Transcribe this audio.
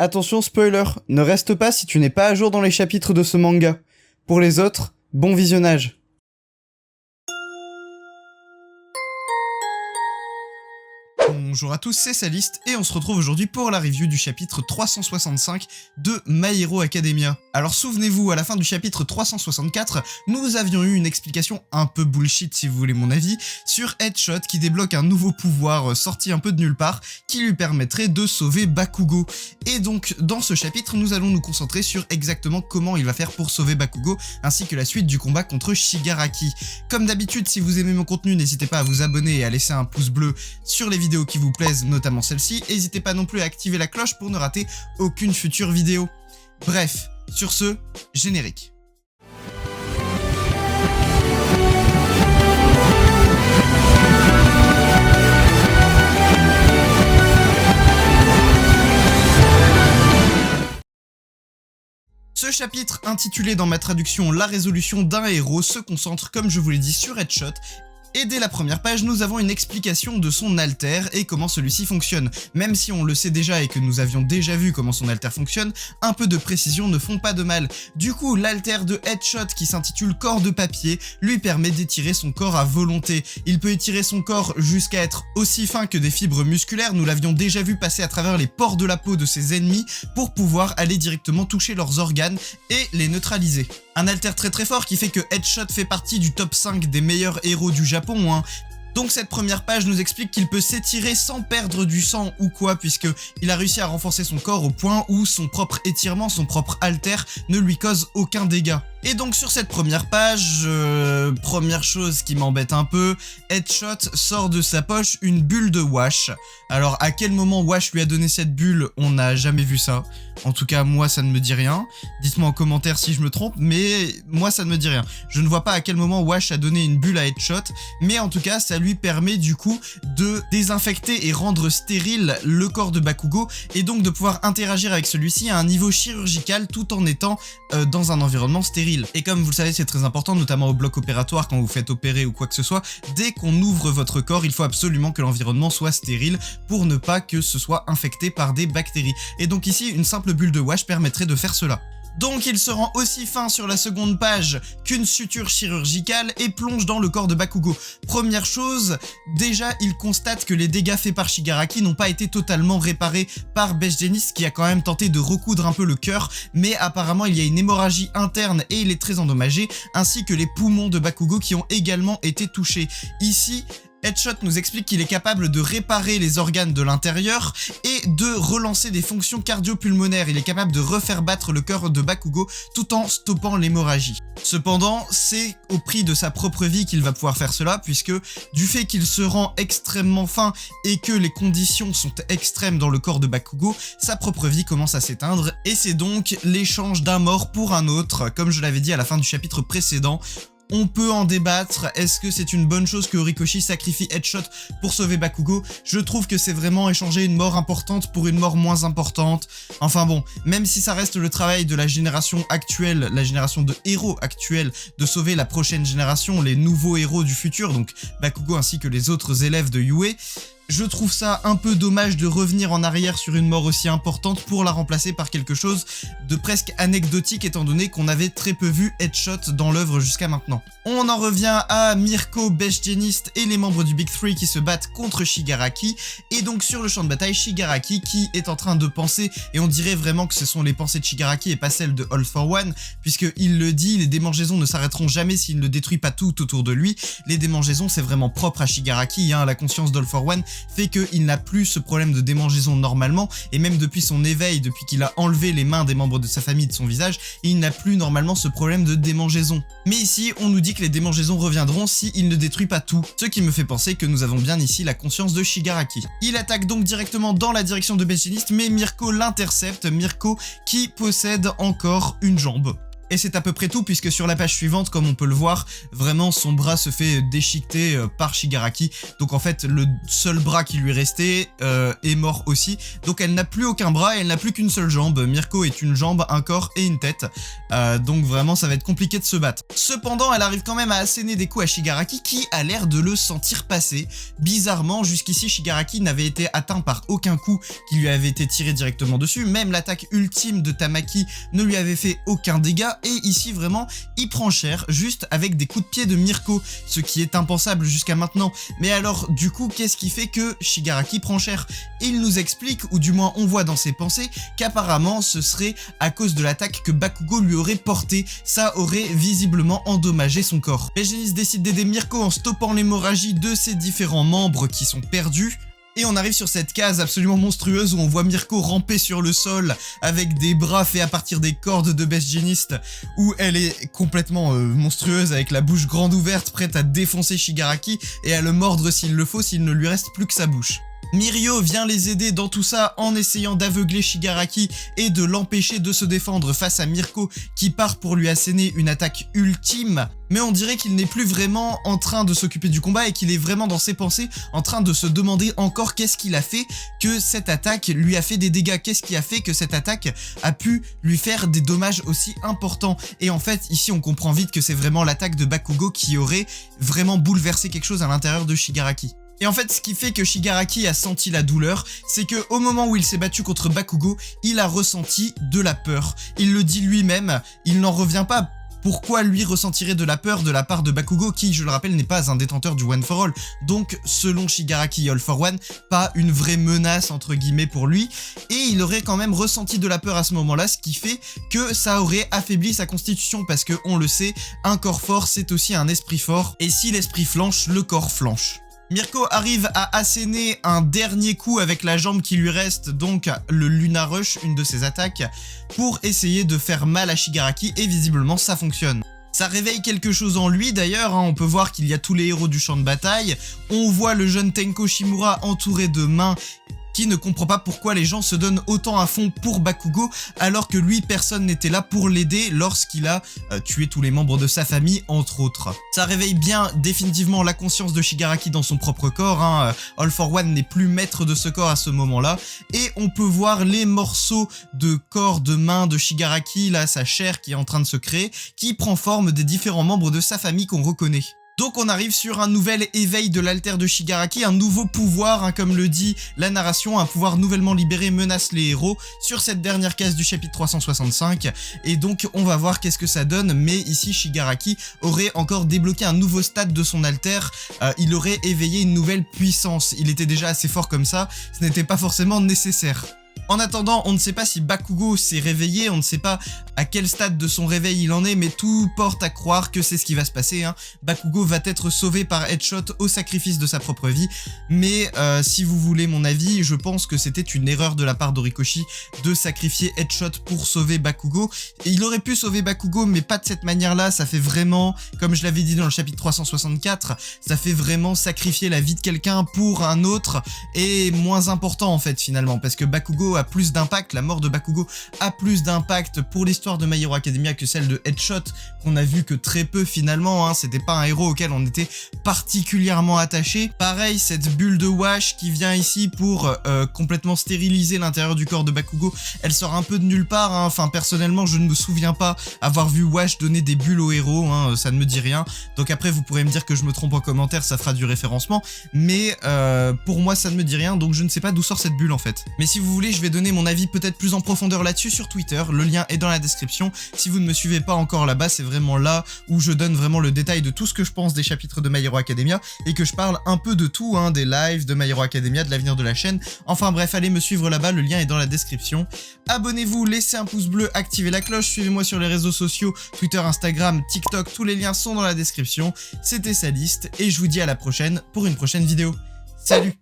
Attention spoiler, ne reste pas si tu n'es pas à jour dans les chapitres de ce manga. Pour les autres, bon visionnage. Bonjour à tous, c'est Saliste et on se retrouve aujourd'hui pour la review du chapitre 365 de My Hero Academia. Alors souvenez-vous, à la fin du chapitre 364, nous avions eu une explication un peu bullshit si vous voulez mon avis, sur Headshot qui débloque un nouveau pouvoir sorti un peu de nulle part qui lui permettrait de sauver Bakugo. Et donc dans ce chapitre, nous allons nous concentrer sur exactement comment il va faire pour sauver Bakugo ainsi que la suite du combat contre Shigaraki. Comme d'habitude, si vous aimez mon contenu, n'hésitez pas à vous abonner et à laisser un pouce bleu sur les vidéos qui vous plaisent, notamment celle-ci. N'hésitez pas non plus à activer la cloche pour ne rater aucune future vidéo. Bref, sur ce, générique. Ce chapitre, intitulé dans ma traduction « La résolution d'un héros », se concentre, comme je vous l'ai dit, sur Headshot. Et dès la première page, nous avons une explication de son alter et comment celui-ci fonctionne. Même si on le sait déjà et que nous avions déjà vu comment son alter fonctionne, un peu de précision ne font pas de mal. Du coup, l'alter de Headshot, qui s'intitule Corps de papier, lui permet d'étirer son corps à volonté. Il peut étirer son corps jusqu'à être aussi fin que des fibres musculaires, nous l'avions déjà vu passer à travers les pores de la peau de ses ennemis pour pouvoir aller directement toucher leurs organes et les neutraliser. Un alter très fort qui fait que Headshot fait partie du top 5 des meilleurs héros du Japon, hein. Donc cette première page nous explique qu'il peut s'étirer sans perdre du sang ou quoi, puisque il a réussi à renforcer son corps au point où son propre étirement, son propre alter ne lui cause aucun dégât. Et donc sur cette première page, première chose qui m'embête un peu, Headshot sort de sa poche une bulle de Wash. Alors à quel moment Wash lui a donné cette bulle, on n'a jamais vu ça. En tout cas moi ça ne me dit rien. Dites-moi en commentaire si je me trompe, mais moi ça ne me dit rien. Je ne vois pas à quel moment Wash a donné une bulle à Headshot, mais en tout cas ça lui permet du coup de désinfecter et rendre stérile le corps de Bakugo et donc de pouvoir interagir avec celui-ci à un niveau chirurgical tout en étant dans un environnement stérile. Et comme vous le savez, c'est très important, notamment au bloc opératoire quand vous faites opérer ou quoi que ce soit, dès qu'on ouvre votre corps, il faut absolument que l'environnement soit stérile pour ne pas que ce soit infecté par des bactéries. Et donc ici, une simple bulle de Wash permettrait de faire cela. Donc il se rend aussi fin sur la seconde page qu'une suture chirurgicale et plonge dans le corps de Bakugo. Première chose, déjà il constate que les dégâts faits par Shigaraki n'ont pas été totalement réparés par Best Jeanist qui a quand même tenté de recoudre un peu le cœur, mais apparemment il y a une hémorragie interne et il est très endommagé, ainsi que les poumons de Bakugo qui ont également été touchés. Ici, Headshot nous explique qu'il est capable de réparer les organes de l'intérieur et de relancer des fonctions cardio-pulmonaires. Il est capable de refaire battre le cœur de Bakugo tout en stoppant l'hémorragie. Cependant, c'est au prix de sa propre vie qu'il va pouvoir faire cela, puisque du fait qu'il se rend extrêmement fin et que les conditions sont extrêmes dans le corps de Bakugo, sa propre vie commence à s'éteindre et c'est donc l'échange d'un mort pour un autre, comme je l'avais dit à la fin du chapitre précédent. On peut en débattre, est-ce que c'est une bonne chose que Horikoshi sacrifie Headshot pour sauver Bakugo? Je trouve que c'est vraiment échanger une mort importante pour une mort moins importante. Enfin bon, même si ça reste le travail de la génération actuelle, la génération de héros actuelle, de sauver la prochaine génération, les nouveaux héros du futur, donc Bakugo ainsi que les autres élèves de Yue, je trouve ça un peu dommage de revenir en arrière sur une mort aussi importante pour la remplacer par quelque chose de presque anecdotique étant donné qu'on avait très peu vu Headshot dans l'œuvre jusqu'à maintenant. On en revient à Mirko, Best Jeanist et les membres du Big Three qui se battent contre Shigaraki et donc sur le champ de bataille, Shigaraki qui est en train de penser, et on dirait vraiment que ce sont les pensées de Shigaraki et pas celles de All for One, puisqu'il le dit, les démangeaisons ne s'arrêteront jamais s'il ne détruit pas tout autour de lui. Les démangeaisons c'est vraiment propre à Shigaraki, hein, la conscience d'All for One fait qu'il n'a plus ce problème de démangeaison normalement, et même depuis son éveil, depuis qu'il a enlevé les mains des membres de sa famille de son visage, il n'a plus normalement ce problème de démangeaison. Mais ici, on nous dit que les démangeaisons reviendront s'il ne détruit pas tout, ce qui me fait penser que nous avons bien ici la conscience de Shigaraki. Il attaque donc directement dans la direction de Best Jeanist, mais Mirko l'intercepte, Mirko qui possède encore une jambe. Et c'est à peu près tout, puisque sur la page suivante, comme on peut le voir, vraiment son bras se fait déchiqueter par Shigaraki. Donc en fait, le seul bras qui lui restait est mort aussi. Donc elle n'a plus aucun bras et elle n'a plus qu'une seule jambe. Mirko est une jambe, un corps et une tête. Donc vraiment, ça va être compliqué de se battre. Cependant, elle arrive quand même à asséner des coups à Shigaraki qui a l'air de le sentir passer. Bizarrement, jusqu'ici, Shigaraki n'avait été atteint par aucun coup qui lui avait été tiré directement dessus. Même l'attaque ultime de Tamaki ne lui avait fait aucun dégât. Et ici, vraiment, il prend cher juste avec des coups de pied de Mirko, ce qui est impensable jusqu'à maintenant. Mais alors, du coup, qu'est-ce qui fait que Shigaraki prend cher? Il nous explique, ou du moins on voit dans ses pensées, qu'apparemment ce serait à cause de l'attaque que Bakugo lui aurait portée. Ça aurait visiblement endommagé son corps. Et Genis décide d'aider Mirko en stoppant l'hémorragie de ses différents membres qui sont perdus. Et on arrive sur cette case absolument monstrueuse où on voit Mirko ramper sur le sol avec des bras faits à partir des cordes de Best Jeanist, où elle est complètement monstrueuse avec la bouche grande ouverte prête à défoncer Shigaraki et à le mordre s'il le faut, s'il ne lui reste plus que sa bouche. Mirio vient les aider dans tout ça en essayant d'aveugler Shigaraki et de l'empêcher de se défendre face à Mirko qui part pour lui asséner une attaque ultime. Mais on dirait qu'il n'est plus vraiment en train de s'occuper du combat et qu'il est vraiment dans ses pensées en train de se demander encore qu'est-ce qu'il a fait que cette attaque lui a fait des dégâts, qu'est-ce qui a fait que cette attaque a pu lui faire des dommages aussi importants. Et en fait, ici on comprend vite que c'est vraiment l'attaque de Bakugo qui aurait vraiment bouleversé quelque chose à l'intérieur de Shigaraki. Et en fait, ce qui fait que Shigaraki a senti la douleur, c'est que au moment où il s'est battu contre Bakugo, il a ressenti de la peur. Il le dit lui-même, il n'en revient pas. Pourquoi lui ressentirait de la peur de la part de Bakugo qui, je le rappelle, n'est pas un détenteur du One for All. Donc, selon Shigaraki All for One, pas une vraie menace entre guillemets pour lui. Et il aurait quand même ressenti de la peur à ce moment-là, ce qui fait que ça aurait affaibli sa constitution. Parce que, on le sait, un corps fort, c'est aussi un esprit fort. Et si l'esprit flanche, le corps flanche. Mirko arrive à asséner un dernier coup avec la jambe qui lui reste, donc le Luna Rush, une de ses attaques, pour essayer de faire mal à Shigaraki et visiblement ça fonctionne. Ça réveille quelque chose en lui d'ailleurs, on peut voir qu'il y a tous les héros du champ de bataille, on voit le jeune Tenko Shimura entouré de mains qui ne comprend pas pourquoi les gens se donnent autant à fond pour Bakugo alors que lui personne n'était là pour l'aider lorsqu'il a tué tous les membres de sa famille entre autres. Ça réveille bien définitivement la conscience de Shigaraki dans son propre corps, All for One n'est plus maître de ce corps à ce moment-là et on peut voir les morceaux de corps, de mains de Shigaraki, là sa chair qui est en train de se créer, qui prend forme des différents membres de sa famille qu'on reconnaît. Donc on arrive sur un nouvel éveil de l'altère de Shigaraki, un nouveau pouvoir, comme le dit la narration, un pouvoir nouvellement libéré menace les héros sur cette dernière case du chapitre 365, et donc on va voir qu'est-ce que ça donne, mais ici Shigaraki aurait encore débloqué un nouveau stade de son altère, il aurait éveillé une nouvelle puissance, il était déjà assez fort comme ça, ce n'était pas forcément nécessaire. En attendant, on ne sait pas si Bakugo s'est réveillé, on ne sait pas à quel stade de son réveil il en est, mais tout porte à croire que c'est ce qui va se passer. Bakugo va être sauvé par Headshot au sacrifice de sa propre vie, mais si vous voulez mon avis, je pense que c'était une erreur de la part d'Horikoshi de sacrifier Headshot pour sauver Bakugo. Et il aurait pu sauver Bakugo, mais pas de cette manière-là, ça fait vraiment, comme je l'avais dit dans le chapitre 364, ça fait vraiment sacrifier la vie de quelqu'un pour un autre, et moins important en fait finalement, parce que Bakugo a plus d'impact, la mort de Bakugo a plus d'impact pour l'histoire de My Hero Academia que celle de Headshot, qu'on a vu que très peu finalement, c'était pas un héros auquel on était particulièrement attaché. Pareil, cette bulle de wash qui vient ici pour complètement stériliser l'intérieur du corps de Bakugo, elle sort un peu de nulle part, enfin personnellement je ne me souviens pas avoir vu Wash donner des bulles aux héros, ça ne me dit rien, donc après vous pourrez me dire que je me trompe en commentaire, ça fera du référencement, mais pour moi ça ne me dit rien, donc je ne sais pas d'où sort cette bulle en fait. Mais si vous voulez, je vais donner mon avis peut-être plus en profondeur là-dessus sur Twitter, le lien est dans la description. Si vous ne me suivez pas encore là-bas, c'est vraiment là où je donne vraiment le détail de tout ce que je pense des chapitres de My Hero Academia et que je parle un peu de tout, des lives de My Hero Academia, de l'avenir de la chaîne. Enfin bref, allez me suivre là-bas, le lien est dans la description. Abonnez-vous, laissez un pouce bleu, activez la cloche, suivez-moi sur les réseaux sociaux, Twitter, Instagram, TikTok, tous les liens sont dans la description. C'était Sadist et je vous dis à la prochaine pour une prochaine vidéo. Salut!